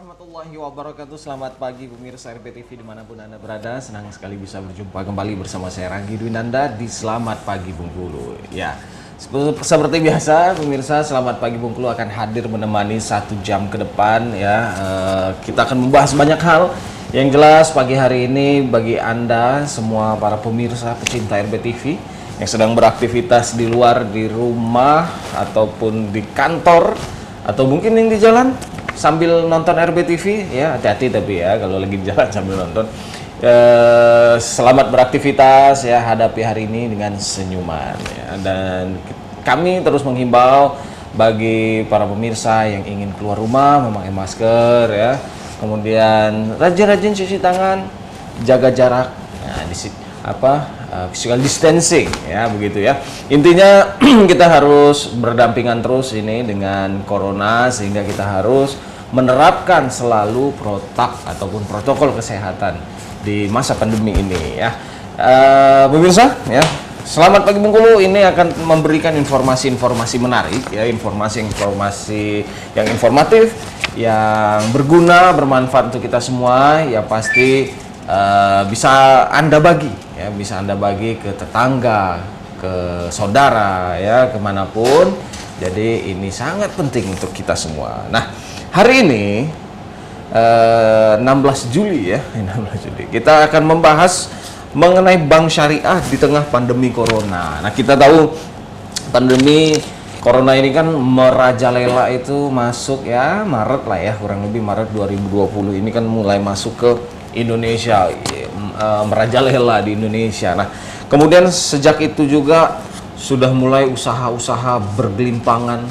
warahmatullahi wabarakatuh. Selamat pagi pemirsa RPTV dimanapun Anda berada. Senang sekali bisa berjumpa kembali bersama saya Ranggi Dwinanda di Selamat Pagi Bengkulu. Ya, seperti biasa pemirsa, Selamat Pagi Bengkulu akan hadir menemani 1 jam ke depan ya. Kita akan membahas banyak hal. Yang jelas pagi hari ini bagi Anda semua para pemirsa pecinta RPTV yang sedang beraktivitas di luar, di rumah ataupun di kantor atau mungkin yang di jalan sambil nonton RPTV ya, hati-hati tapi ya kalau lagi jalan sambil nonton. Selamat beraktivitas ya, hadapi hari ini dengan senyuman ya. Dan kami terus menghimbau bagi para pemirsa yang ingin keluar rumah memakai masker ya, kemudian rajin-rajin cuci tangan, jaga jarak, nah, physical distancing ya, begitu ya. Intinya kita harus berdampingan terus ini dengan corona, sehingga kita harus menerapkan selalu protokol kesehatan di masa pandemi ini ya. Pemirsa ya, Selamat Pagi Bengkulu ini akan memberikan informasi-informasi menarik ya, informasi-informasi yang informatif, yang berguna, bermanfaat untuk kita semua ya. Pasti bisa Anda bagi ya, bisa Anda bagi ke tetangga, ke saudara ya, kemanapun. Jadi ini sangat penting untuk kita semua. Nah, hari ini 16 Juli ya, 16 Juli kita akan membahas mengenai bank syariah di tengah pandemi corona. Nah, kita tahu pandemi corona ini kan merajalela, itu masuk ya Maret lah ya, kurang lebih Maret 2020 ini kan mulai masuk ke Indonesia, merajalela di Indonesia. Nah, kemudian sejak itu juga sudah mulai usaha-usaha bergelimpangan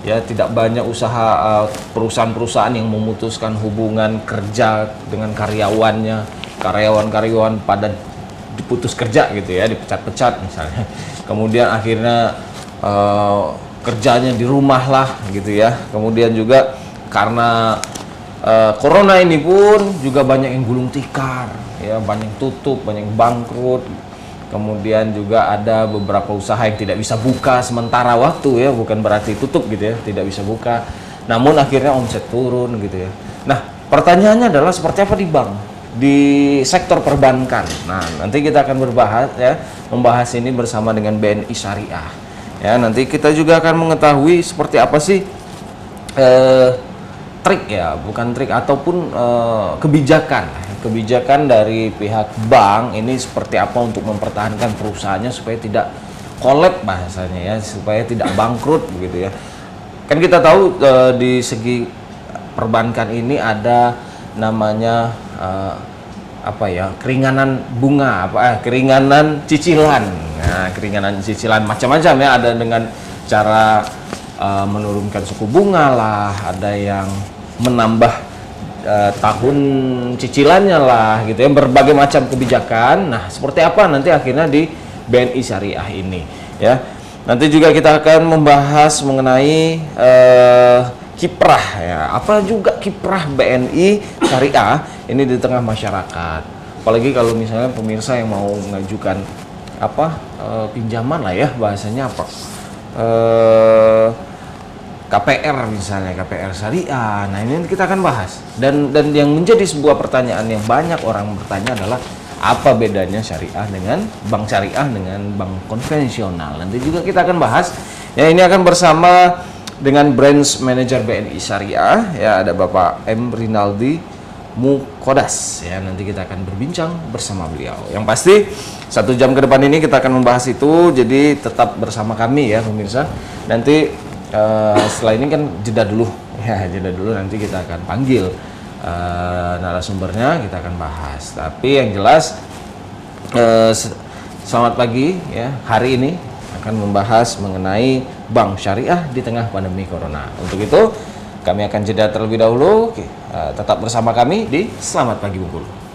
ya, tidak banyak usaha perusahaan-perusahaan yang memutuskan hubungan kerja dengan karyawannya, karyawan pada diputus kerja gitu ya, dipecat-pecat misalnya. Kemudian akhirnya kerjanya di rumah lah gitu ya. Kemudian juga karena corona ini pun juga banyak yang gulung tikar ya, banyak yang tutup, banyak yang bangkrut. Kemudian juga ada beberapa usaha yang tidak bisa buka sementara waktu ya, bukan berarti tutup gitu ya, tidak bisa buka, namun akhirnya omset turun gitu ya. Nah, pertanyaannya adalah seperti apa di bank, di sektor perbankan. Nah, nanti kita akan membahas ini bersama dengan BNI Syariah ya. Nanti kita juga akan mengetahui seperti apa sih trik ya, bukan trik ataupun kebijakan dari pihak bank ini seperti apa untuk mempertahankan perusahaannya supaya tidak kolab bahasanya ya, supaya tidak bangkrut begitu ya. Kan kita tahu di segi perbankan ini ada namanya keringanan bunga, keringanan cicilan. Nah, keringanan cicilan macam-macam ya, ada dengan cara menurunkan suku bunga lah, ada yang menambah tahun cicilannya lah gitu ya, berbagai macam kebijakan. Nah, seperti apa nanti akhirnya di BNI Syariah ini ya. Nanti juga kita akan membahas mengenai kiprah ya, apa juga kiprah BNI Syariah ini di tengah masyarakat. Apalagi kalau misalnya pemirsa yang mau mengajukan pinjaman lah ya, bahasanya KPR misalnya, KPR syariah. Nah, ini kita akan bahas. Dan yang menjadi sebuah pertanyaan yang banyak orang bertanya adalah apa bedanya syariah dengan bank syariah dengan bank konvensional. Nanti juga kita akan bahas. Ya, ini akan bersama dengan Branch Manager BNI Syariah ya, ada Bapak M. Rinaldi Mukodas ya. Nanti kita akan berbincang bersama beliau. Yang pasti 1 jam ke depan ini kita akan membahas itu. Jadi tetap bersama kami ya pemirsa. Nanti setelah ini kan jeda dulu ya, nanti kita akan panggil narasumbernya, kita akan bahas. Tapi yang jelas selamat pagi ya, hari ini akan membahas mengenai bank syariah di tengah pandemi corona. Untuk itu kami akan jeda terlebih dahulu. Tetap bersama kami di Selamat Pagi Bengkulu.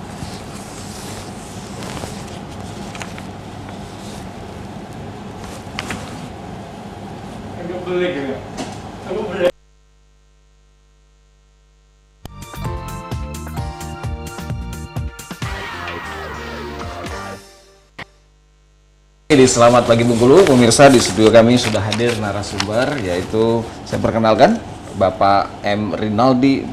Di Selamat Pagi Bengkulu, pemirsa, di studio kami sudah hadir narasumber, yaitu saya perkenalkan Bapak M. Rinaldi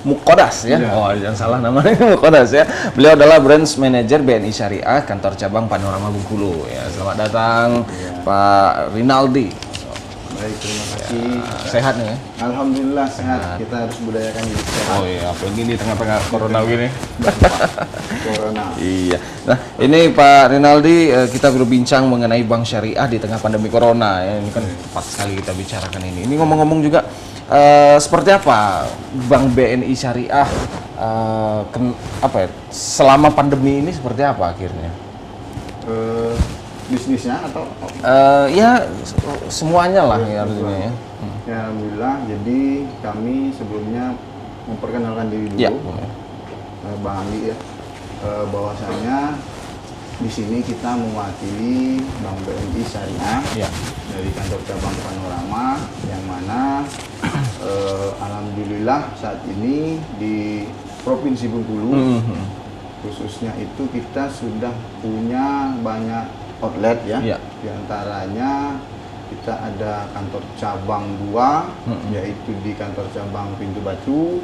Mukodas ya. Oh, jangan salah namanya Mukodas ya. Beliau adalah Branch Manager BNI Syariah kantor cabang Panorama Bengkulu ya. Selamat datang Pak Rinaldi. Baik, terima kasih. Sehat nih ya? Alhamdulillah sehat. Kita harus budayakan hidup sehat. Oh iya, apalagi di tengah-tengah corona gini. Corona. Iya. Nah, ini Pak Rinaldi, kita berbincang mengenai bank syariah di tengah pandemi corona ya. Ini kan tepat sekali kita bicarakan ini. Ini ngomong-ngomong juga seperti apa Bank BNI Syariah selama pandemi ini seperti apa akhirnya? Bisnisnya atau? Ya semuanya lah ya artinya ya. Ya alhamdulillah. Jadi kami sebelumnya memperkenalkan diri dulu, Ya. Bang Andi ya. Bahwasanya di sini kita mewakili Bank BNI Syariah Ya. dari kantor cabang Panorama, yang mana alhamdulillah saat ini di Provinsi Bengkulu khususnya itu kita sudah punya banyak outlet ya. Di antaranya kita ada kantor cabang 2 yaitu di kantor cabang Pintu Batu,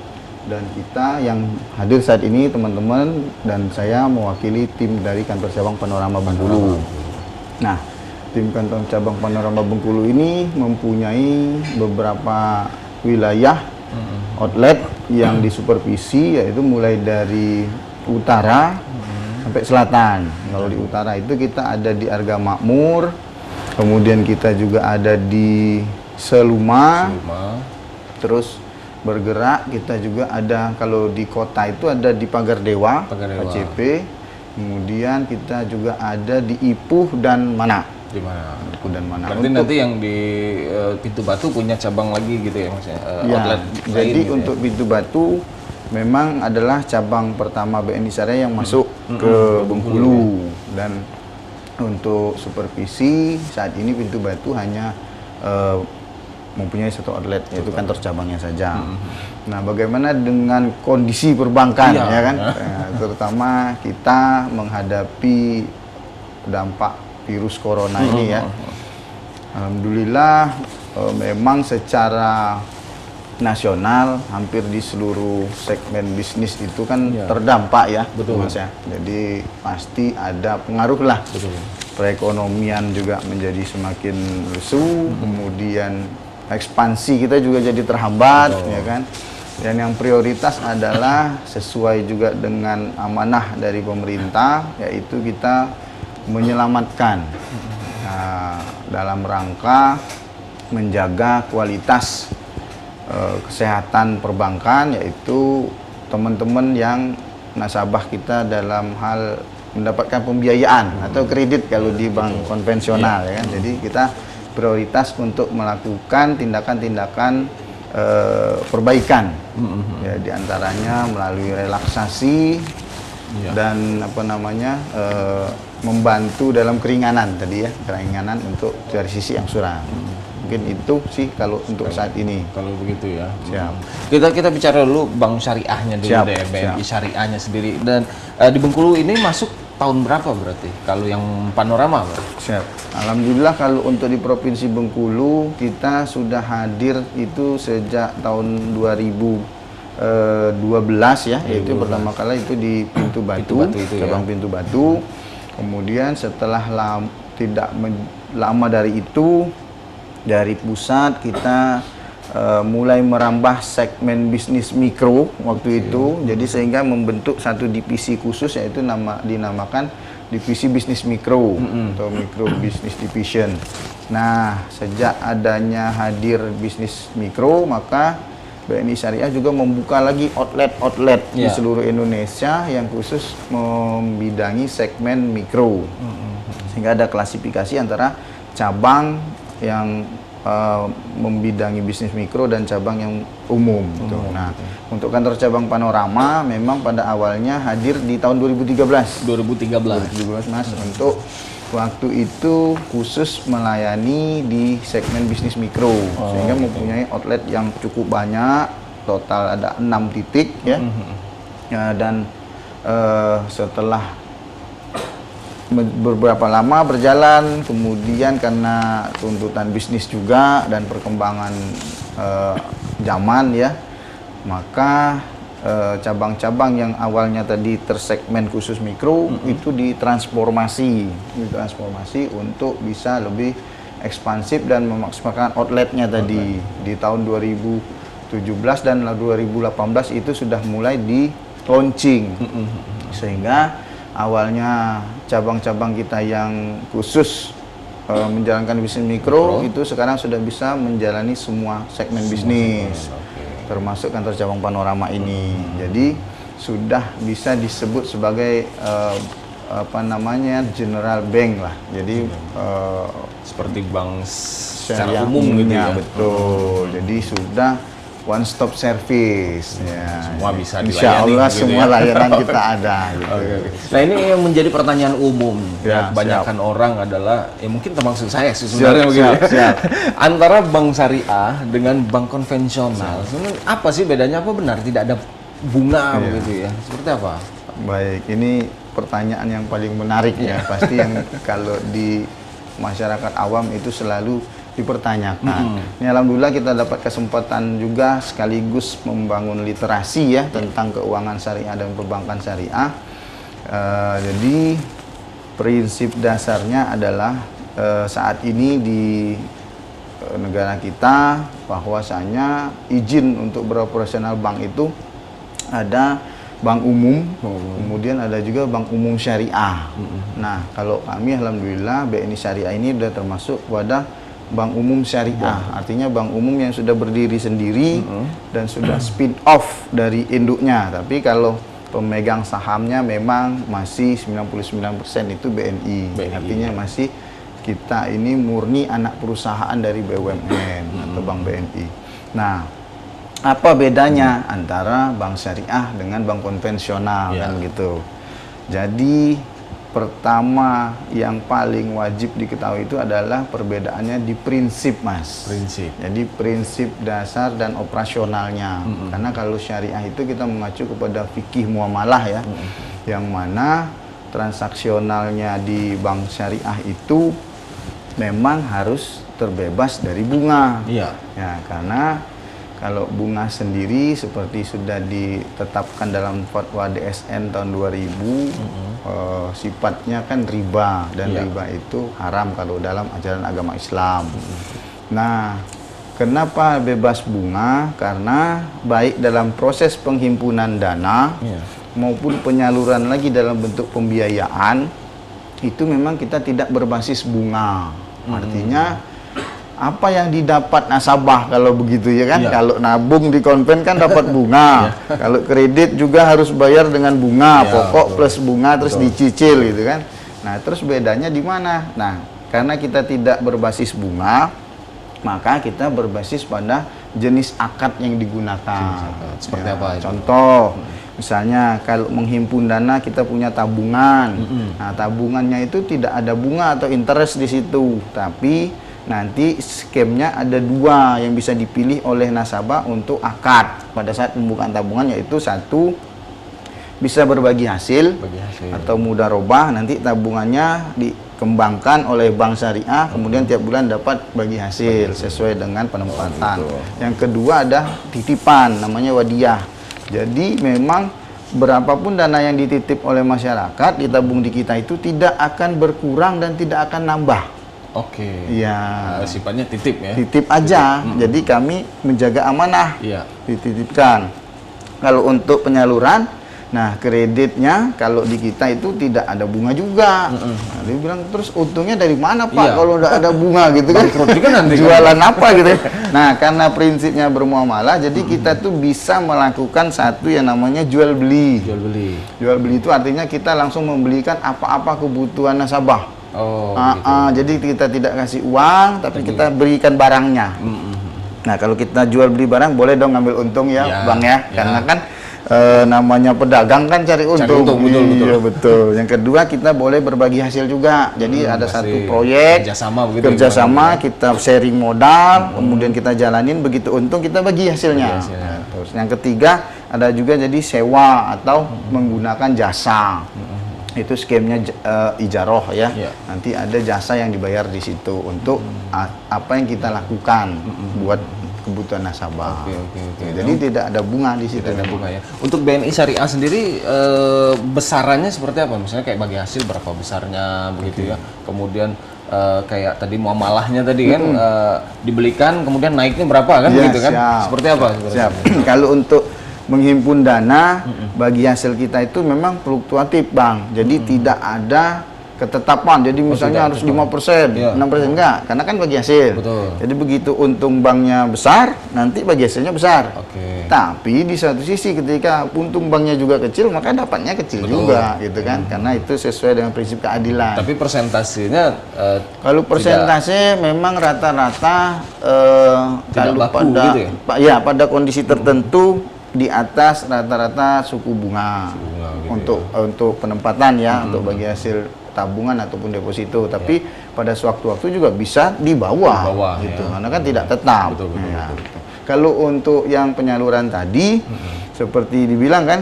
dan kita yang hadir saat ini teman-teman dan saya mewakili tim dari kantor cabang Panorama Bengkulu. Nah, tim kantor cabang Panorama Bengkulu ini mempunyai beberapa wilayah outlet yang disupervisi, yaitu mulai dari utara sampai selatan. Kalau di utara itu kita ada di Arga Makmur, kemudian kita juga ada di Seluma. Terus bergerak kita juga ada, kalau di kota itu ada di Pagar Dewa, KCP. Kemudian kita juga ada di Ipuh dan Mana. Di mana? Ipuh dan Mana. Berarti nanti yang di Pintu Batu punya cabang lagi gitu ya maksudnya? Outlet Jadi lain gitu untuk Pintu Batu memang adalah cabang pertama BNI Syariah yang masuk ke Bengkulu. Dan untuk supervisi saat ini Pintu Batu hanya mempunyai satu outlet, yaitu kantor cabangnya saja. Nah, bagaimana dengan kondisi perbankan ya kan? Terutama kita menghadapi dampak virus corona ini ya. Alhamdulillah memang secara nasional hampir di seluruh segmen bisnis itu kan terdampak ya. Betul. Mas ya. Jadi pasti ada pengaruh lah. Betul. Perekonomian juga menjadi semakin lesu, kemudian ekspansi kita juga jadi terhambat. Betul. Ya kan. Dan yang prioritas adalah sesuai juga dengan amanah dari pemerintah, yaitu kita menyelamatkan dalam rangka menjaga kualitas kesehatan perbankan, yaitu teman-teman yang nasabah kita dalam hal mendapatkan pembiayaan atau kredit kalau di bank konvensional ya kan. Jadi kita prioritas untuk melakukan tindakan-tindakan perbaikan ya, diantaranya melalui relaksasi dan membantu dalam keringanan tadi ya, keringanan untuk dari sisi angsuran. Mungkin itu sih kalau untuk saat ini. Kalau begitu ya. Siap. Kita bicara dulu bank syariahnya dulu Siap, deh, BNI siap. syariahnya sendiri. Dan di Bengkulu ini masuk tahun berapa berarti? Kalau yang Panorama, Bro? Siap. Alhamdulillah kalau untuk di Provinsi Bengkulu kita sudah hadir itu sejak tahun 2012 ya, yaitu pertama kali itu di Pintu Batu, cabang Pintu Batu. Kemudian setelah lama dari itu, dari pusat kita mulai merambah segmen bisnis mikro waktu itu, jadi sehingga membentuk satu divisi khusus, yaitu dinamakan divisi bisnis mikro atau micro business division. Nah, sejak adanya hadir bisnis mikro, maka BNI Syariah juga membuka lagi outlet di seluruh Indonesia yang khusus membidangi segmen mikro. Sehingga ada klasifikasi antara cabang yang membidangi bisnis mikro dan cabang yang umum. Nah, untuk kantor cabang Panorama memang pada awalnya hadir di tahun 2013 Mas, untuk waktu itu khusus melayani di segmen bisnis mikro, sehingga mempunyai outlet yang cukup banyak, total ada 6 titik ya. Dan setelah beberapa lama berjalan, kemudian karena tuntutan bisnis juga dan perkembangan zaman ya, maka cabang-cabang yang awalnya tadi tersegmen khusus mikro itu ditransformasi untuk bisa lebih ekspansif dan memaksimalkan outletnya tadi. Di tahun 2017 dan 2018 itu sudah mulai di launching, sehingga awalnya cabang-cabang kita yang khusus menjalankan bisnis mikro itu sekarang sudah bisa menjalani semua segmen bisnis, termasuk kantor cabang Panorama ini. Jadi sudah bisa disebut sebagai general bank lah. Jadi seperti bank secara secara umum gitu ya. Betul. Jadi sudah one stop service ya. Semua bisa Insya dilayani Allah gitu semua ya. layanan kita ada gitu. Oke. Nah ini yang menjadi pertanyaan umum Ya, kebanyakan siap. orang adalah, ya mungkin termasuk saya sih sebenarnya begitu ya. siap. Antara bank syariah dengan bank konvensional, sebenarnya apa sih bedanya? Apa benar tidak ada bunga begitu ya? Seperti apa? Baik, ini pertanyaan yang paling menarik ya. Pasti yang kalau di masyarakat awam itu selalu dipertanyakan. Ini alhamdulillah kita dapat kesempatan juga sekaligus membangun literasi ya tentang keuangan syariah dan perbankan syariah. Jadi prinsip dasarnya adalah saat ini di negara kita bahwasanya izin untuk beroperasional bank itu ada bank umum, kemudian ada juga bank umum syariah. Nah, kalau kami alhamdulillah BNI Syariah ini sudah termasuk pada bank umum syariah, artinya bank umum yang sudah berdiri sendiri dan sudah spin off dari induknya. Tapi kalau pemegang sahamnya memang masih 99% itu BNI. Artinya masih kita ini murni anak perusahaan dari BUMN atau Bank BNI. Nah, apa bedanya antara bank syariah dengan bank konvensional kan gitu. Jadi pertama yang paling wajib diketahui itu adalah perbedaannya di prinsip, Mas. Prinsip. Jadi prinsip dasar dan operasionalnya. Karena kalau syariah itu kita mengacu kepada fikih muamalah ya. Yang mana transaksionalnya di bank syariah itu memang harus terbebas dari bunga. Iya. Ya, karena kalau bunga sendiri seperti sudah ditetapkan dalam fatwa DSN tahun 2000, sifatnya kan riba, dan riba itu haram kalau dalam ajaran agama Islam. Nah, kenapa bebas bunga? Karena baik dalam proses penghimpunan dana maupun penyaluran lagi dalam bentuk pembiayaan itu memang kita tidak berbasis bunga. Artinya apa yang didapat nasabah kalau begitu ya kan? Kalau nabung di konven kan dapat bunga. Kalau kredit juga harus bayar dengan bunga, pokok plus bunga terus dicicil gitu kan. Nah, terus bedanya di mana? Nah, karena kita tidak berbasis bunga, maka kita berbasis pada jenis akad yang digunakan. Seperti apa itu? Contoh, misalnya kalau menghimpun dana kita punya tabungan. Nah, tabungannya itu tidak ada bunga atau interest di situ, tapi nanti skemnya ada dua yang bisa dipilih oleh nasabah untuk akad pada saat pembukaan tabungan, yaitu satu bisa berbagi hasil, atau mudharabah, nanti tabungannya dikembangkan oleh bank syariah, kemudian tiap bulan dapat bagi hasil sesuai dengan penempatan. Yang kedua ada titipan, namanya wadiyah. Jadi memang berapapun dana yang dititip oleh masyarakat ditabung di kita itu tidak akan berkurang dan tidak akan nambah. Oke. Iya. Sifatnya titip ya. Titip aja. Jadi kami menjaga amanah. Iya. Dititipkan. Kalau untuk penyaluran, nah kreditnya kalau di kita itu tidak ada bunga juga. Nah, dia bilang terus untungnya dari mana Pak kalau tidak ada bunga gitu kan? Bangkrut juga nanti. Jualan apa gitu? Nah, karena prinsipnya bermuamalah, jadi kita tuh bisa melakukan satu yang namanya jual beli. Jual beli. Jual beli itu artinya kita langsung membelikan apa-apa kebutuhan nasabah. Oh, Jadi kita tidak kasih uang, tapi kita berikan barangnya. Nah, kalau kita jual beli barang, boleh dong ngambil untung ya, Bang ya. Karena kan namanya pedagang kan cari untung. Iya, betul. Yang kedua, kita boleh berbagi hasil juga. Jadi ada satu proyek kerjasama, kita sharing modal, kemudian kita jalanin, begitu untung kita bagi hasilnya. Nah, terus yang ketiga, ada juga jadi sewa atau menggunakan jasa. Itu skemnya ijaroh ya. Nanti ada jasa yang dibayar di situ untuk apa yang kita lakukan buat kebutuhan nasabah. Oke. Jadi tidak ada bunga di situ. Tidak ada bunga ya. Untuk BNI Syariah sendiri besarannya seperti apa? Misalnya kayak bagi hasil berapa besarnya begitu ya. Kemudian kayak tadi muamalahnya tadi kan dibelikan kemudian naiknya berapa kan begitu kan? Siap. Seperti apa sebenarnya? Siap. Kalau untuk menghimpun dana bagi hasil kita itu memang fluktuatif, Bang. Jadi tidak ada ketetapan. Jadi misalnya harus 5%, 6% enggak, karena kan bagi hasil. Betul. Jadi begitu untung banknya besar, nanti bagi hasilnya besar. Oke. Tapi di satu sisi ketika untung banknya juga kecil, maka dapatnya kecil juga gitu kan. Karena itu sesuai dengan prinsip keadilan. Tapi persentasenya Kalau persentase memang rata-rata Tidak kalau baku pada gitu ya? pada kondisi tertentu di atas rata-rata suku bunga, gitu untuk penempatan ya, untuk bagi hasil tabungan ataupun deposito. Tapi pada sewaktu-waktu juga bisa di bawah gitu, karena kan tidak tetap. Betul. Kalau untuk yang penyaluran tadi, seperti dibilang kan,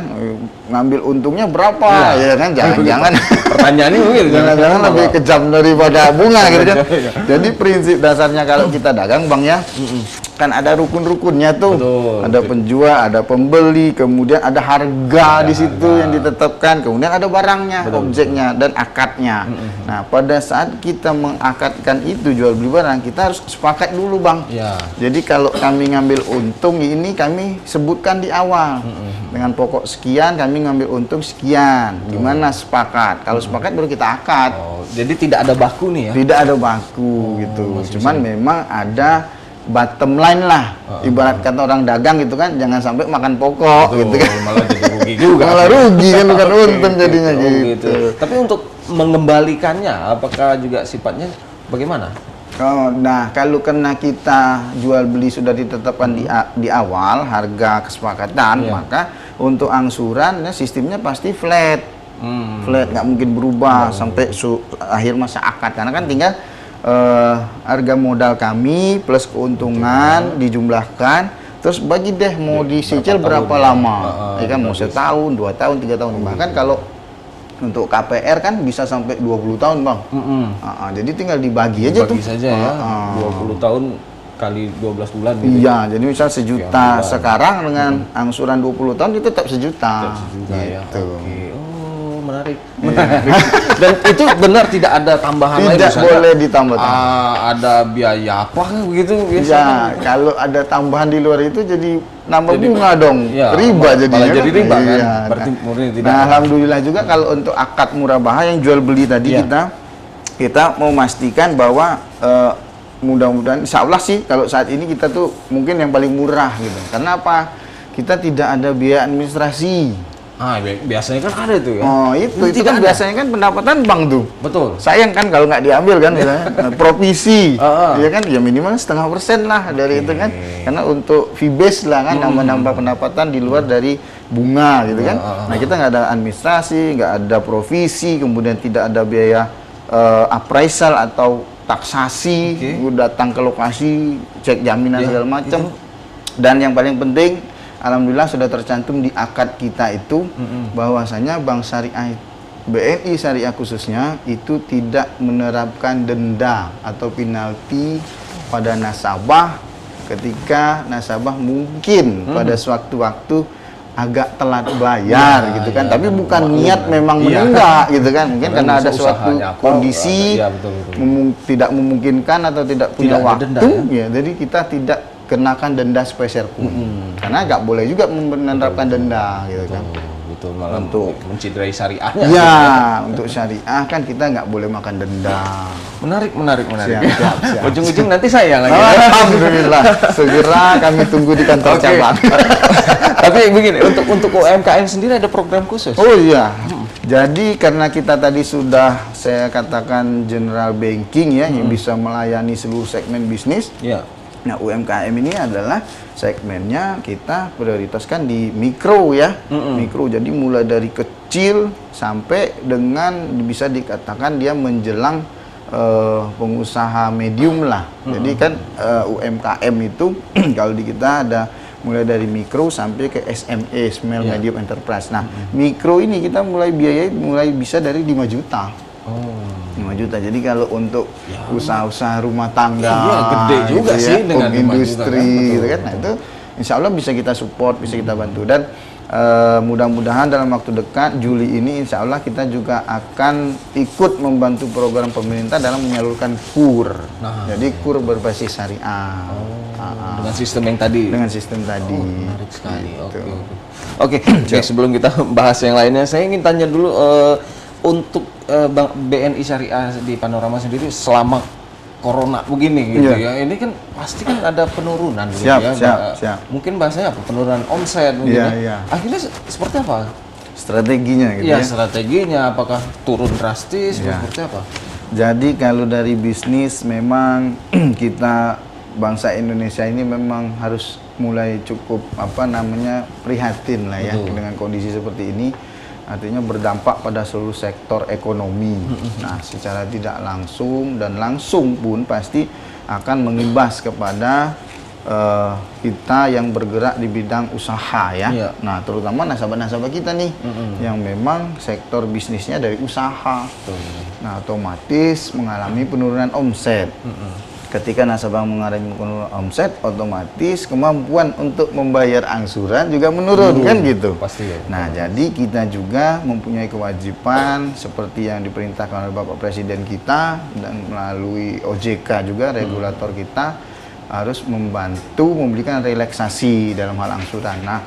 ngambil untungnya berapa, ya kan? Jangan-jangan pertanyaannya mungkin jangan-jangan lebih kejam daripada bunga gitu kan. Jadi prinsip dasarnya kalau kita dagang, Bang ya, kan ada rukun-rukunnya tuh. Betul. Ada penjual, ada pembeli, kemudian ada harga di situ yang ditetapkan, kemudian ada barangnya, objeknya dan akadnya. Nah, pada saat kita mengakadkan itu jual beli barang, kita harus sepakat dulu, Bang. Ya. Jadi kalau kami ngambil untung ini kami sebutkan di awal. Dengan pokok sekian kami ngambil untung sekian. Gimana sepakat? Kalau sepakat baru kita akad. Oh, jadi tidak ada baku nih ya? Tidak ada baku gitu. Cuman memang ada bottom line lah. Ibarat kata orang dagang gitu kan, jangan sampai makan pokok gitu kan. Malah jadi rugi juga. Malah rugi kan, bukan untung jadinya gitu. Tapi untuk mengembalikannya apakah juga sifatnya bagaimana? Nah, kalau kena kita jual beli sudah ditetapkan di awal harga kesepakatan, maka untuk angsuran ya, sistemnya pasti flat. Flat, nggak mungkin berubah sampai akhir masa akad, karena kan tinggal harga modal kami plus keuntungan dijumlahkan, terus bagi deh mau dicicil berapa lama, ya kan, mau setahun, 2 tahun, 3 tahun, bahkan kalau untuk KPR kan bisa sampai 20 tahun, Bang. Jadi tinggal dibagi aja tuh. Bagi saja ya, 20 tahun kali 12 bulan gitu. Iya, jadi misal sejuta sekarang dengan angsuran 20 tahun itu tetap sejuta. Ya. Gitu. Oke. Oh, menarik. Dan itu benar tidak ada tambahan lain? Tidak boleh ditambah. Ada biaya apa begitu Ya, biasanya? kalau ada tambahan di luar itu jadi nambah bunga dong, ya, riba jadinya. malah jadi riba kan? Iya. Berarti murni tidak. Nah, alhamdulillah juga kalau untuk akad murabahah yang jual beli tadi kita mau memastikan bahwa mudah-mudahan, insya Allah sih kalau saat ini kita tuh mungkin yang paling murah gitu. Karena apa? Kita tidak ada biaya administrasi. Biasanya kan ada tuh ya. Oh, itu kan biasanya kan pendapatan bank tuh. Betul. Sayang kan kalau nggak diambil kan misalnya provisi, ya kan, ya minimal 0,5% lah dari itu kan, karena untuk fee base lah kan, nambah-nambah pendapatan di luar dari bunga gitu kan. Nah, kita nggak ada administrasi, nggak ada provisi, kemudian tidak ada biaya appraisal atau taksasi, datang ke lokasi, cek jaminan segala macam. Dan yang paling penting, alhamdulillah sudah tercantum di akad kita itu bahwasanya Bank Syariah BNI Syariah khususnya itu tidak menerapkan denda atau penalti pada nasabah ketika nasabah mungkin pada sewaktu-waktu agak telat bayar gitu kan, tapi bukan niat memang menenggak gitu kan, mungkin karena ada suatu kondisi tidak memungkinkan atau tidak punya waktu ya, jadi kita tidak kenakan denda sepeser pun, karena nggak boleh juga menerapkan denda gitu kan. Betul, malah untuk mencidrai syariahnya. Ya, untuk syariah kan kita nggak boleh makan denda. Menarik. Siap. Ujung-ujung nanti saya lagi. Alhamdulillah, segera kami tunggu di kantor cabang. Tapi begini, untuk UMKM sendiri ada program khusus? Oh iya. Jadi karena kita tadi sudah saya katakan general banking ya, yang bisa melayani seluruh segmen bisnis. Ya. Nah, UMKM ini adalah segmennya kita prioritaskan di mikro ya. Mikro, jadi mulai dari kecil sampai dengan bisa dikatakan dia menjelang pengusaha medium lah. Jadi kan UMKM itu kalau di kita ada mulai dari mikro sampai ke SME, Small Medium Enterprise. Nah, mikro ini kita mulai biayai mulai bisa dari 5 juta. Oh. 5 juta. Jadi kalau untuk usaha-usaha rumah tangga, iya, gede juga gitu sih ya, dengan 5 juta industri, kan. gitu kan. Nah itu insya Allah bisa kita support, bisa kita bantu. Dan mudah-mudahan dalam waktu dekat Juli ini insya Allah kita juga akan ikut membantu program pemerintah dalam menyalurkan KUR. Jadi KUR berbasis syariah. Dengan sistem yang tadi. Dengan sistem tadi. Menarik sekali. Gitu. Oke, sebelum kita bahas yang lainnya, saya ingin tanya dulu untuk Bank BNI Syariah di Panorama sendiri selama Corona begini gitu ya. Ini kan pasti kan ada penurunan gitu ya. Siap. Mungkin bahasanya apa? Penurunan omset gitu ya. Iya. Akhirnya seperti apa? Strateginya gitu Iya, ya. strateginya apakah turun drastis atau Iya. seperti apa? Jadi kalau dari bisnis memang kita bangsa Indonesia ini memang harus mulai cukup prihatin lah ya dengan kondisi seperti ini. Artinya berdampak pada seluruh sektor ekonomi. Nah, secara tidak langsung dan langsung pun pasti akan mengimbas kepada kita yang bergerak di bidang usaha ya. Iya. Nah, terutama nasabah-nasabah kita nih yang memang sektor bisnisnya dari usaha. Nah, otomatis mengalami penurunan omset. Ketika nasabah mengalami penurunan omset, otomatis kemampuan untuk membayar angsuran juga menurun kan gitu. Pasti ya. Nah, jadi kita juga mempunyai kewajiban seperti yang diperintahkan oleh Bapak Presiden kita dan melalui OJK juga regulator kita harus membantu memberikan relaksasi dalam hal angsuran. Nah,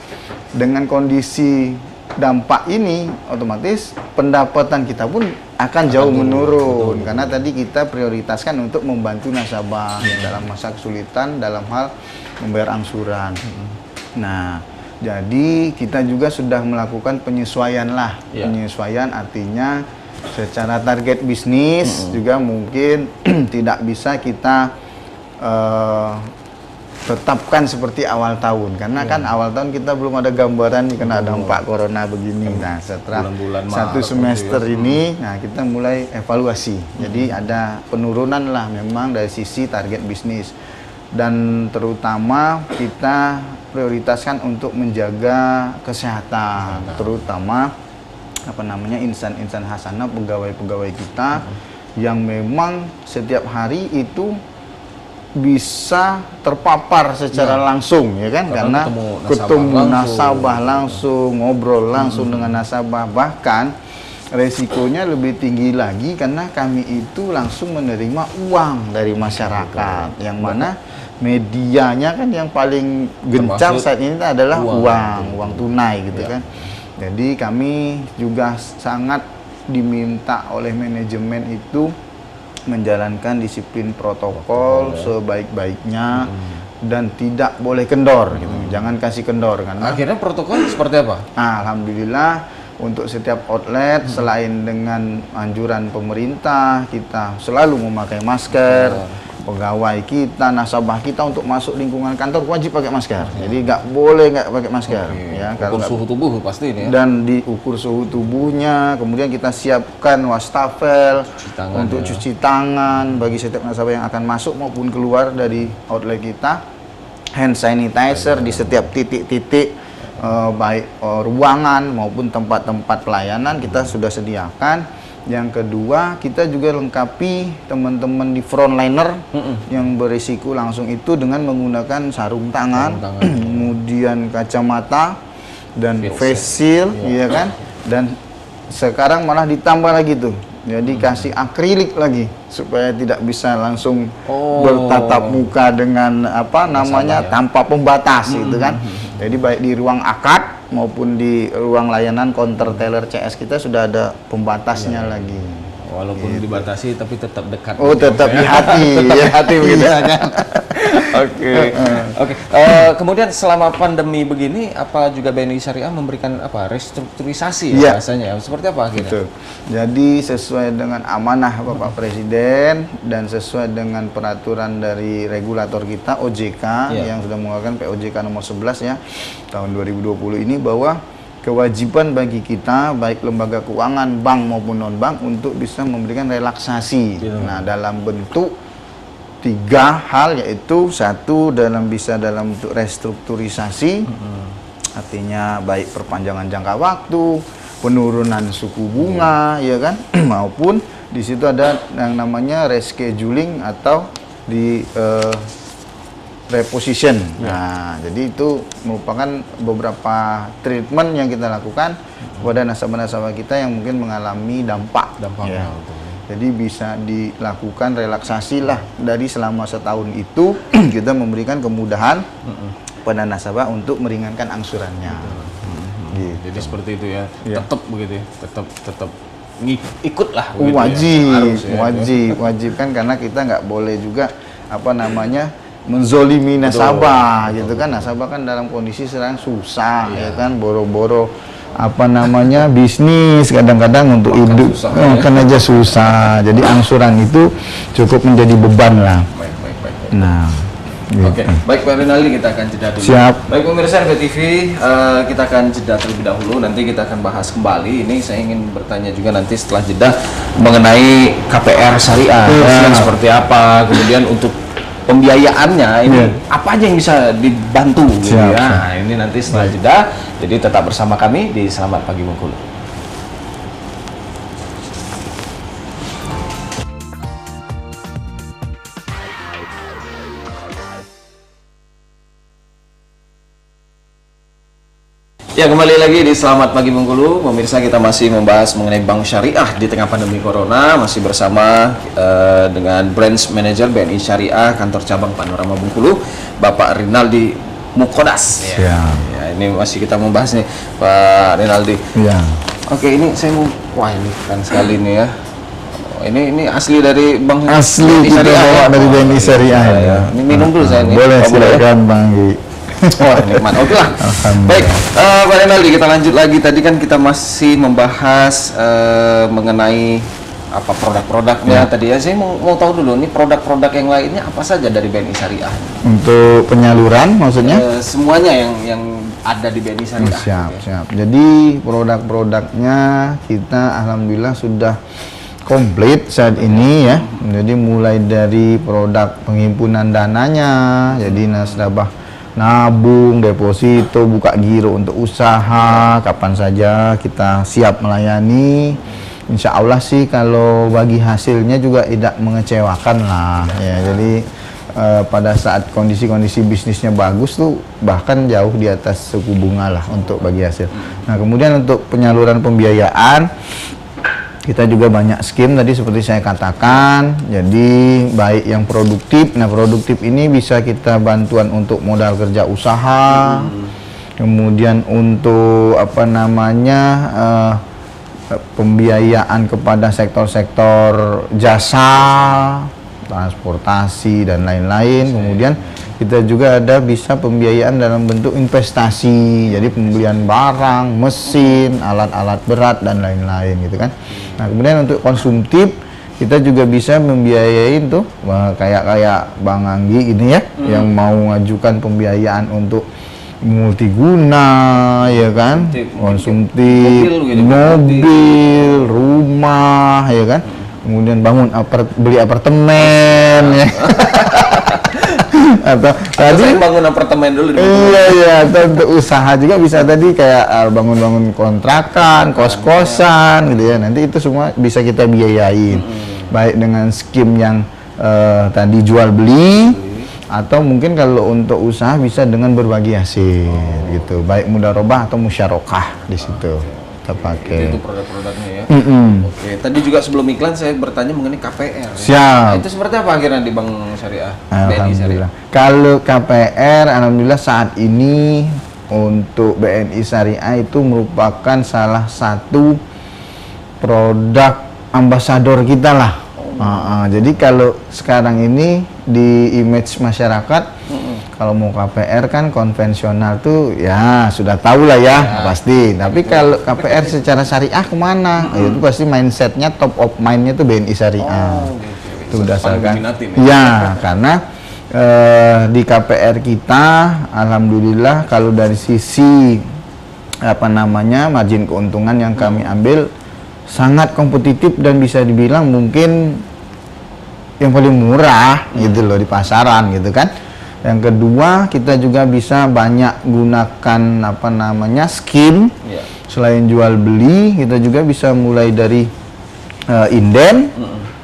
dengan kondisi dampak ini otomatis pendapatan kita pun akan jauh menurun karena tadi kita prioritaskan untuk membantu nasabah dalam masa kesulitan dalam hal membayar angsuran. Nah, jadi kita juga sudah melakukan penyesuaian lah. Penyesuaian artinya secara target bisnis juga mungkin tidak bisa kita tetapkan seperti awal tahun karena kan awal tahun kita belum ada gambaran nih kena dampak corona begini. Nah, setelah Bulan-bulan satu Maret semester ini, nah kita mulai evaluasi. Jadi ada penurunan lah memang dari sisi target bisnis dan terutama kita prioritaskan untuk menjaga kesehatan, terutama insan-insan hasanah pegawai-pegawai kita yang memang setiap hari itu bisa terpapar secara langsung ya kan karena ketemu nasabah langsung, ngobrol langsung dengan nasabah, bahkan resikonya lebih tinggi lagi karena kami itu langsung menerima uang dari masyarakat yang mana medianya kan yang paling gencar saat ini adalah uang tunai gitu kan. Jadi kami juga sangat diminta oleh manajemen itu menjalankan disiplin protokol sebaik-baiknya dan tidak boleh kendor gitu. Jangan kasih kendor karena akhirnya protokol seperti apa? Alhamdulillah untuk setiap outlet selain dengan anjuran pemerintah kita selalu memakai masker. Pegawai kita, nasabah kita untuk masuk lingkungan kantor wajib pakai masker. Jadi nggak boleh nggak pakai masker. Ya, ukur suhu tubuh pasti ini ya. Dan diukur suhu tubuhnya, kemudian kita siapkan wastafel untuk cuci tangan bagi setiap nasabah yang akan masuk maupun keluar dari outlet kita. Hand sanitizer di setiap titik-titik baik ruangan maupun tempat-tempat pelayanan kita sudah sediakan. Yang kedua, kita juga lengkapi teman-teman di frontliner yang berisiko langsung itu dengan menggunakan sarung tangan, kemudian kacamata dan face shield, ya kan? Dan sekarang malah ditambah lagi tuh. Jadi kasih akrilik lagi supaya tidak bisa langsung bertatap muka dengan tanpa pembatas gitu kan. Jadi baik di ruang akad maupun di ruang layanan counter teller CS kita sudah ada pembatasnya lagi. Walaupun dibatasi tapi tetap dekat. Oh, tetap di hati, ya hati begitu kan. Oke. Kemudian selama pandemi begini, apa juga BNI Syariah memberikan restrukturisasi ya bahasanya? Seperti apa akhirnya? Betul. Jadi sesuai dengan amanah Bapak Presiden dan sesuai dengan peraturan dari regulator kita OJK yang sudah mengeluarkan POJK nomor 11 ya tahun 2020 ini bahwa kewajiban bagi kita baik lembaga keuangan, bank maupun non-bank untuk bisa memberikan relaksasi. Nah, dalam bentuk 3 hal, yaitu satu dalam bentuk restrukturisasi, artinya baik perpanjangan jangka waktu, penurunan suku bunga, ya kan, maupun di situ ada yang namanya rescheduling atau di reposition. Nah, jadi itu merupakan beberapa treatment yang kita lakukan kepada nasabah-nasabah kita yang mungkin mengalami dampak. Dampaknya. Jadi bisa dilakukan relaksasi lah dari selama setahun itu kita memberikan kemudahan pada nasabah untuk meringankan angsurannya. Gitu. Jadi seperti itu ya. Ya. Tetap begitu ya. Tetap ikut lah. Wajib kan, karena kita nggak boleh juga menzolimi nasabah gitu kan. Nasabah kan dalam kondisi sedang susah ya kan, boro-boro bisnis kadang-kadang untuk hidup kan aja susah. Jadi angsuran itu cukup menjadi beban lah. Baik. Nah, gitu. Oke, baik Pak Rinaldi, kita akan jeda dulu. Siap. Baik pemirsa RVTV, kita akan jeda terlebih dahulu. Nanti kita akan bahas kembali. Ini saya ingin bertanya juga nanti setelah jeda mengenai KPR syariah, seperti apa. Kemudian untuk pembiayaannya ini apa aja yang bisa dibantu gitu ya. Nah, ini nanti setelah jeda. Jadi tetap bersama kami di Selamat Pagi Bengkulu. Ya, kembali lagi di Selamat Pagi Bengkulu. Pemirsa, kita masih membahas mengenai bank syariah di tengah pandemi corona. Masih bersama dengan Branch Manager BNI Syariah Kantor Cabang Panorama Bengkulu, Bapak Rinaldi Mukodas. Ya, ini masih kita membahas nih Pak Rinaldi. Ya. Oke, ini saya mau, wah ini keren sekali nih ya. Ini asli dari bank Asli kita bawa dari BNI Syariah. Ya. Ini minum dulu saya nih. Boleh, silakan Bang Gi. Wah, nikmat. Oke lah. Baik, Pak Rinaldi, kita lanjut lagi. Tadi kan kita masih membahas mengenai apa produk-produknya tadi ya. Saya mau tahu dulu nih produk-produk yang lainnya apa saja dari BNI Syariah. Untuk penyaluran maksudnya? Semuanya yang ada di BNI Syariah. Siap. Jadi produk-produknya kita alhamdulillah sudah komplit saat ini ya. Jadi mulai dari produk penghimpunan dananya, jadi nasabah nabung, deposito, buka giro untuk usaha, kapan saja kita siap melayani. Insya Allah sih kalau bagi hasilnya juga tidak mengecewakan lah ya. Jadi pada saat kondisi-kondisi bisnisnya bagus tuh bahkan jauh di atas suku bunga lah untuk bagi hasil. Nah, kemudian untuk penyaluran pembiayaan kita juga banyak skim tadi seperti saya katakan. Jadi baik yang produktif. Nah, produktif ini bisa kita bantuan untuk modal kerja usaha. Kemudian untuk pembiayaan kepada sektor-sektor jasa, transportasi dan lain-lain. Kemudian kita juga ada bisa pembiayaan dalam bentuk investasi. Jadi pembelian barang, mesin, alat-alat berat dan lain-lain gitu kan. Nah, kemudian untuk konsumtif kita juga bisa membiayai tuh kayak Bang Anggi ini ya, yang mau mengajukan pembiayaan untuk multiguna ya kan, konsumtif, mobil, rumah ya kan, kemudian beli apartemen ya. Atau tadi bangun apartemen dulu. Iya, atau untuk usaha juga bisa tadi kayak bangun-bangun kontrakan, kos-kosan gitu ya. Nanti itu semua bisa kita biayain. Baik dengan skim yang tadi jual beli, atau mungkin kalau untuk usaha bisa dengan berbagi hasil gitu. Baik mudharabah atau musyarakah di situ kita pakai. Itu produk-produknya ya. Oke, tadi juga sebelum iklan saya bertanya mengenai KPR. Siap. Nah, itu seperti apa akhirnya di Bank Syariah? BNI Syariah. Kalau KPR, alhamdulillah saat ini untuk BNI Syariah itu merupakan salah satu produk ambasador kita lah. Jadi kalau sekarang ini di image masyarakat, kalau mau KPR kan konvensional tuh ya sudah tahu lah ya pasti. Tapi kalau KPR secara syariah kemana? Itu pasti mindsetnya top of mindnya tuh BNI Syariah. Itu berdasarkan. Ya, karena di KPR kita, alhamdulillah kalau dari sisi margin keuntungan yang kami ambil sangat kompetitif dan bisa dibilang mungkin yang paling murah gitu loh di pasaran gitu kan. Yang kedua, kita juga bisa banyak gunakan skim. Selain jual beli, kita juga bisa mulai dari inden,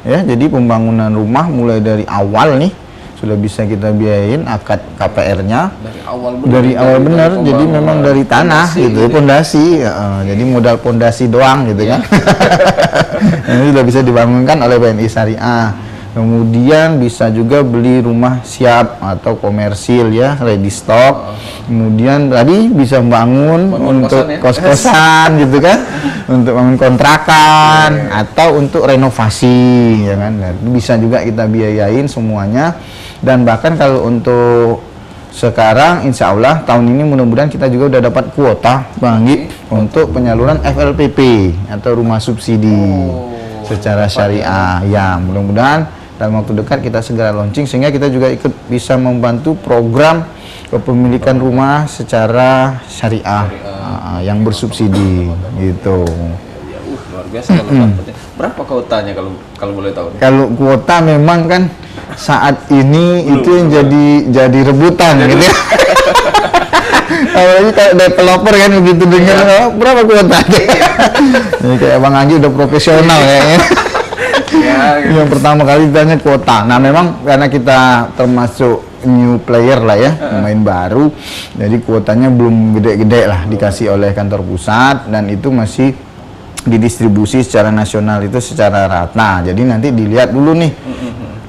ya. Jadi pembangunan rumah mulai dari awal nih sudah bisa kita biayain akad KPR-nya dari awal benar. Jadi memang dari tanah gitu, pondasi. Jadi modal pondasi doang gitu kan. Ini sudah bisa dibangunkan oleh BNI Syariah. Kemudian bisa juga beli rumah siap atau komersil ya, ready stock. Kemudian tadi bisa bangun untuk kos-kosan gitu kan, untuk bangun kontrakan atau untuk renovasi ya kan. Nah, bisa juga kita biayain semuanya. Dan bahkan kalau untuk sekarang insya Allah tahun ini mudah-mudahan kita juga udah dapat kuota Bang Anggi untuk penyaluran FLPP atau rumah subsidi secara syariah. Ya, mudah-mudahan dalam waktu dekat kita segera launching sehingga kita juga ikut bisa membantu program kepemilikan rumah secara syariah yang bersubsidi gitu. Luar biasa kalau dapatnya. Berapa kuotanya kalau boleh tahu? Kalau kuota memang kan saat ini itu yang jadi rebutan gitu ya. Apalagi kayak developer kan begitu dengar berapa kuota. Ini kayak Bang Anggi udah profesional kayaknya. Yang pertama kali ditanya kuota. Nah memang karena kita termasuk new player lah ya, pemain baru, jadi kuotanya belum gede-gede lah dikasih oleh kantor pusat dan itu masih didistribusi secara nasional itu secara rata. Jadi nanti dilihat dulu nih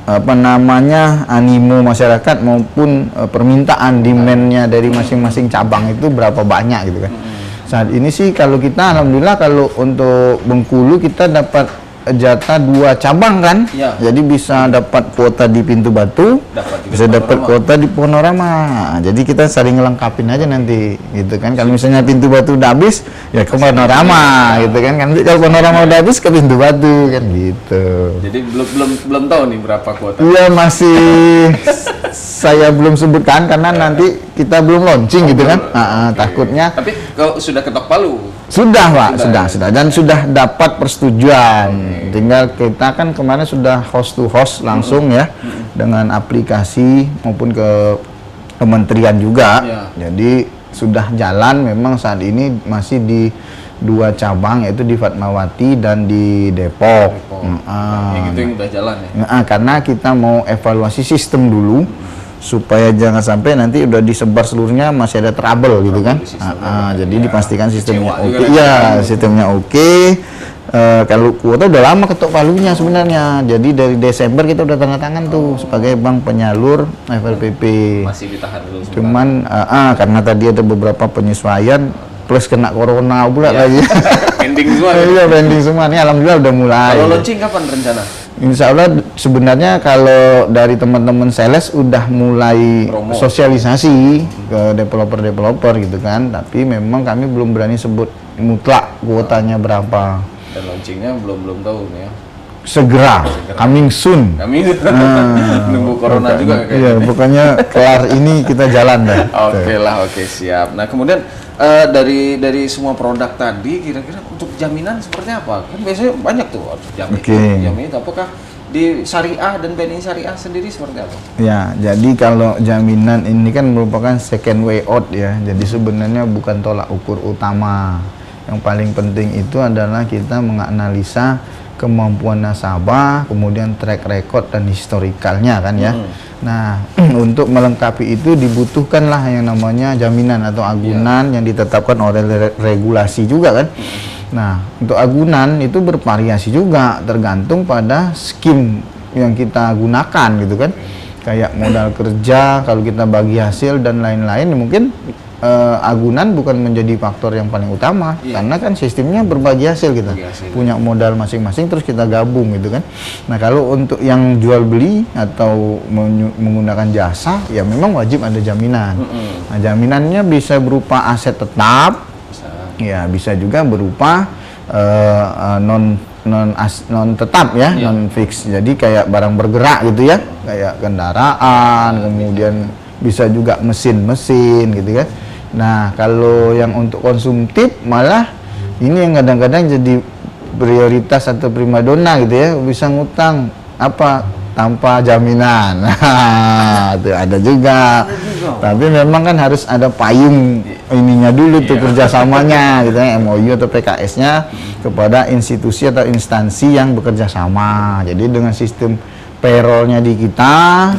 apa namanya animo masyarakat maupun permintaan demand-nya dari masing-masing cabang itu berapa banyak gitu kan. Saat ini sih kalau kita alhamdulillah kalau untuk Bengkulu kita dapat jatah 2 cabang kan, jadi bisa dapat kuota di Pintu Batu, bisa dapat kuota di Panorama. Jadi kita saling ngelengkapin aja nanti, gitu kan. Kalau misalnya Pintu Batu udah habis, ya ke Panorama, gitu kan. Nanti kalau Panorama udah habis ke Pintu Batu, kan gitu. Jadi belum tahu nih berapa kuota. Iya masih saya belum sebutkan karena nanti kita belum launching gitu kan. Takutnya. Tapi kalau sudah ketok palu. Sudah Pak, sudah dan sudah dapat persetujuan. Tinggal kita kan kemarin sudah host to host langsung ya dengan aplikasi maupun ke kementerian juga. Jadi sudah jalan memang saat ini masih di 2 cabang yaitu di Fatmawati dan di Depok. Yang itu yang udah jalan ya. Karena kita mau evaluasi sistem dulu supaya jangan sampai nanti udah disebar seluruhnya masih ada trouble gitu kan. Jadi dipastikan sistemnya oke. Iya, sistemnya oke. Kalau kuota udah lama ketok palunya sebenarnya. Jadi dari Desember kita udah tanda tangan tuh sebagai bank penyalur FLPP. Masih ditahan dulu. Cuman karena tadi ada beberapa penyesuaian plus kena corona pula lagi. Pending semua. Iya, pending semua. Ini alhamdulillah udah mulai. Kalau launching kapan rencana? Insya Allah sebenarnya kalau dari teman-teman sales udah mulai sosialisasi ke developer gitu kan, tapi memang kami belum berani sebut mutlak kuotanya berapa. Dan launchingnya belum tahu nih ya. Segera, coming soon. Nunggu corona juga kayaknya. Iya, pokoknya kelar ini kita jalan dah. Oke siap. Nah kemudian dari semua produk tadi kira-kira untuk jaminan seperti apa? Kan biasanya banyak tuh jaminan. Apakah di Syariah dan BNI Syariah sendiri seperti apa? Ya, jadi kalau jaminan ini kan merupakan second way out ya. Jadi sebenarnya bukan tolak ukur utama. Yang paling penting itu adalah kita menganalisa kemampuan nasabah, kemudian track record dan historikalnya kan ya. Nah, untuk melengkapi itu dibutuhkanlah yang namanya jaminan atau agunan yang ditetapkan oleh regulasi juga kan. Nah, untuk agunan itu bervariasi juga tergantung pada skim yang kita gunakan gitu kan. Kayak modal kerja, kalau kita bagi hasil dan lain-lain mungkin agunan bukan menjadi faktor yang paling utama karena kan sistemnya berbagi hasil kita punya modal masing-masing terus kita gabung gitu kan. Nah kalau untuk yang jual beli atau menggunakan jasa ya memang wajib ada jaminan. Nah jaminannya bisa berupa aset tetap, ya bisa juga berupa non tetap ya, non fix. Jadi kayak barang bergerak gitu ya, kayak kendaraan, kemudian bisa juga mesin-mesin gitu kan. Nah, kalau yang untuk konsumtif malah ini yang kadang-kadang jadi prioritas atau primadona gitu ya, bisa ngutang apa tanpa jaminan. Nah, itu ada juga. Tapi memang kan harus ada payung ininya dulu tuh kerjasamanya gitu ya, MOU atau PKS-nya kepada institusi atau instansi yang bekerja sama. Jadi dengan sistem payroll-nya di kita,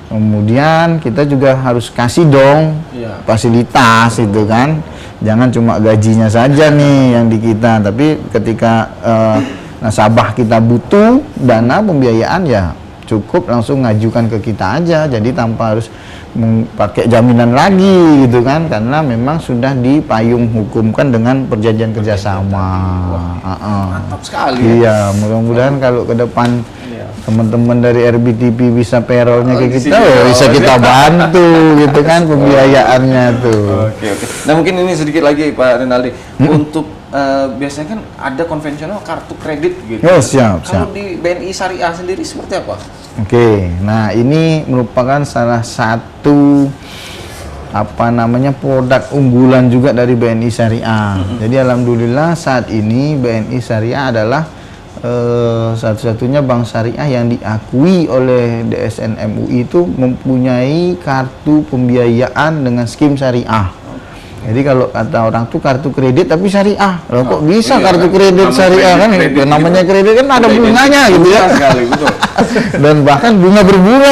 kemudian kita juga harus kasih dong fasilitas itu kan. Jangan cuma gajinya saja nih yang di kita, tapi ketika nasabah kita butuh dana pembiayaan ya cukup langsung ngajukan ke kita aja, jadi tanpa harus pakai jaminan lagi gitu kan, karena memang sudah dipayung hukumkan dengan perjanjian kerjasama. Mantap sekali. Iya, mudah-mudahan kalau ke depan teman-teman dari RBTP bisa payrollnya ke kita, bisa kita bantu gitu kan pembiayaannya tuh. Oke. Nah mungkin ini sedikit lagi Pak Rinaldi, untuk biasanya kan ada konvensional kartu kredit gitu. Oh siap. Kalau di BNI Syariah sendiri seperti apa? Oke, nah ini merupakan salah satu produk unggulan juga dari BNI Syariah. Jadi alhamdulillah saat ini BNI Syariah adalah satu-satunya bank syariah yang diakui oleh DSN MUI itu mempunyai kartu pembiayaan dengan skim syariah. Jadi kalau kata orang tuh kartu kredit tapi syariah. Loh kok bisa kartu kredit syariah kan? Namanya kredit kan ada bunganya gitu ya. Sekali, betul. Dan bahkan bunga berbunga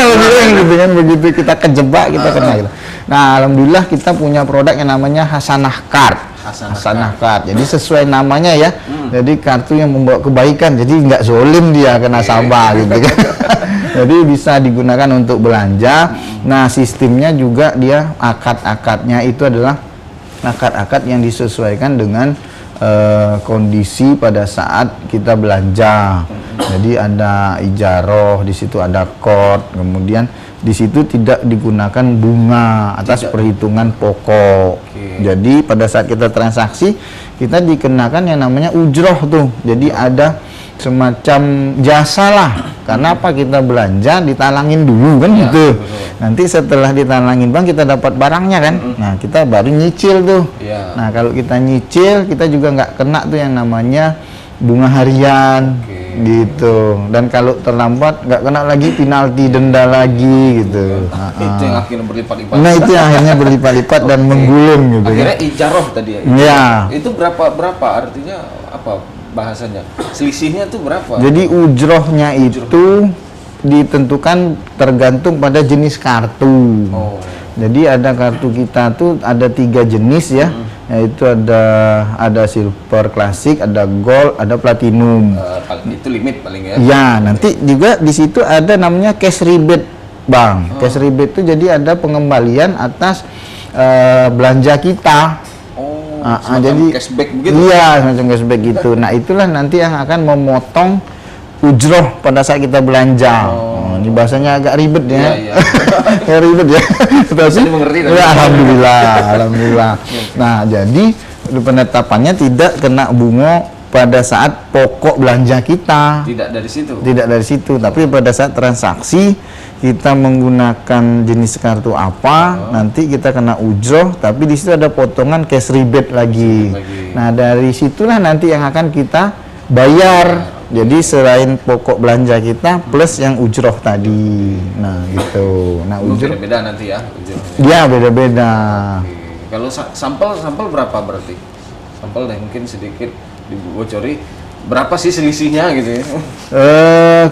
gitu kan, begitu kita kejebak kita kena gitu. Nah, alhamdulillah kita punya produk yang namanya Hasanah Card. Hasanah Card. Jadi sesuai namanya ya. Jadi kartu yang membawa kebaikan. Jadi nggak zolim dia ke nasabah gitu kan. Jadi bisa digunakan untuk belanja. Nah, sistemnya juga dia akad-akadnya itu adalah akad-akad yang disesuaikan dengan kondisi pada saat kita belanja. Jadi ada ijaroh, di situ ada kod, kemudian di situ tidak digunakan bunga atas perhitungan pokok. Jadi pada saat kita transaksi kita dikenakan yang namanya ujroh tuh. Jadi ada semacam jasa lah. Karena apa, kita belanja ditalangin dulu kan gitu. Nanti setelah ditalangin bang kita dapat barangnya kan. Nah kita baru nyicil tuh. Nah kalau kita nyicil kita juga nggak kena tuh yang namanya bunga harian gitu. Dan kalau terlambat nggak kena lagi penalti denda lagi gitu. Itu yang akhirnya berlipat-lipat. Nah itu yang akhirnya berlipat-lipat dan menggulung gitu. Akhirnya ijaroh tadi ya. Iya. Itu berapa artinya apa bahasanya? Selisihnya tuh berapa? Jadi ujrohnya itu ditentukan tergantung pada jenis kartu. Jadi ada kartu kita tuh ada 3 jenis ya. Yaitu ada silver klasik, ada gold, ada platinum. Itu limit paling ya. Ya, nanti juga di situ ada namanya cash rebate, Bang. Cash rebate itu jadi ada pengembalian atas belanja kita. Jadi cashback begitu. Iya, semacam cashback gitu. Nah, itulah nanti yang akan memotong ujroh pada saat kita belanja. Ini bahasanya agak ribet ya. Iya. Ribet ya. Tapi mengerti. Ya, alhamdulillah. Nah, jadi penetapannya tidak kena bunga pada saat pokok belanja kita. Tidak dari situ. Tidak dari situ, tapi pada saat transaksi kita menggunakan jenis kartu apa, nanti kita kena ujroh, tapi di situ ada potongan cash rebate lagi. Nah, dari situlah nanti yang akan kita bayar. Jadi selain pokok belanja kita plus yang ujroh tadi. Nah, gitu. Nah, ujroh beda nanti ya ujrohnya. Iya, beda-beda. Kalau sampel berapa berarti? Sampel deh mungkin sedikit dibocori. Berapa sih selisihnya gitu ya?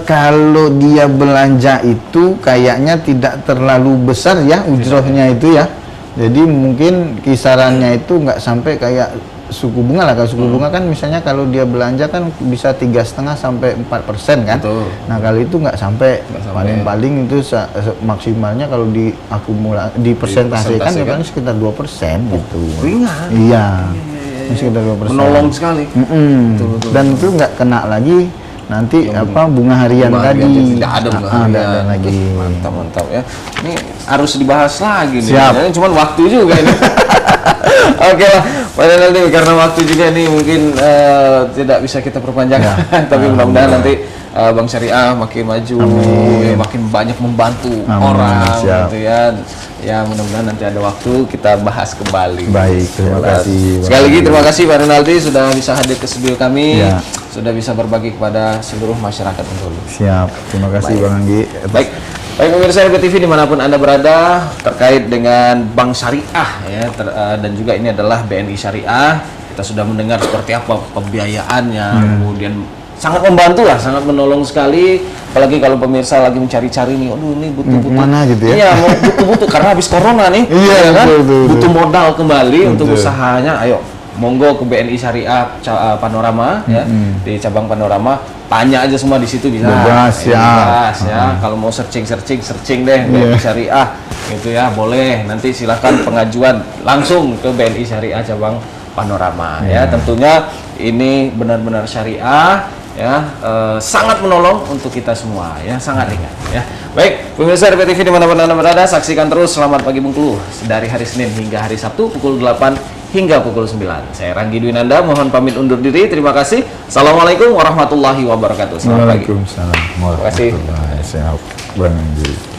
Kalau dia belanja itu kayaknya tidak terlalu besar ya ujrohnya itu ya. Jadi mungkin kisarannya itu nggak sampai kayak suku bunga lah. Kalau suku bunga kan misalnya kalau dia belanja kan bisa 3,5 sampai 4% kan. Betul. Nah kalau itu nggak sampai, paling-paling itu maksimalnya kalau di persentasikan ya paling sekitar 2% gitu. Ringan. Iya. Sekitar 2%. Menolong sekali. Betul. Dan itu nggak kena lagi nanti bunga harian tadi. Tidak ada bunga harian lagi. Mantap ya. Ini harus dibahas lagi nih. Siap. Ini cuma waktu juga ini. Oke lah, Pak Rinaldi, karena waktu juga nih mungkin tidak bisa kita perpanjang, tapi mudah-mudahan nanti Bank Syariah makin maju, ya, makin banyak membantu orang, gitu ya. Ya mudah-mudahan nanti ada waktu kita bahas kembali. Baik, terima kasih. Sekali lagi terima kasih Pak Rinaldi sudah bisa hadir ke studio kami, sudah bisa berbagi kepada seluruh masyarakat Bengkulu. Siap, terima kasih Bang Anggi. Baik. Baik pemirsa RBTV dimanapun Anda berada, terkait dengan Bank Syariah ya, dan juga ini adalah BNI Syariah, kita sudah mendengar seperti apa pembiayaannya, kemudian sangat membantu lah, sangat menolong sekali, apalagi kalau pemirsa lagi mencari-cari nih, aduh ini butuh-butuh, Mana gitu ya? iya mau butuh-butuh karena habis corona nih, Iya, ya kan? betul. Butuh modal kembali Betul. untuk usahanya, ayo monggo ke BNI Syariah Panorama ya, di cabang Panorama, tanya aja semua di situ bisa. Bebas, ya. Bebas ya. Kalau mau searching deh BNI Syariah gitu ya, boleh. Nanti silahkan pengajuan langsung ke BNI Syariah cabang Panorama ya. Tentunya ini benar-benar syariah ya, sangat menolong untuk kita semua ya, sangat ringan ya. Baik pemirsa RBTV dimanapun Anda berada, saksikan terus Selamat Pagi Bengkulu dari hari Senin hingga hari Sabtu pukul 8 hingga pukul 9. Saya Ranggi Dwinanda, mohon pamit undur diri. Terima kasih. Assalamualaikum warahmatullahi wabarakatuh. Selamat pagi. Waalaikumsalam warahmatullahi wabarakatuh.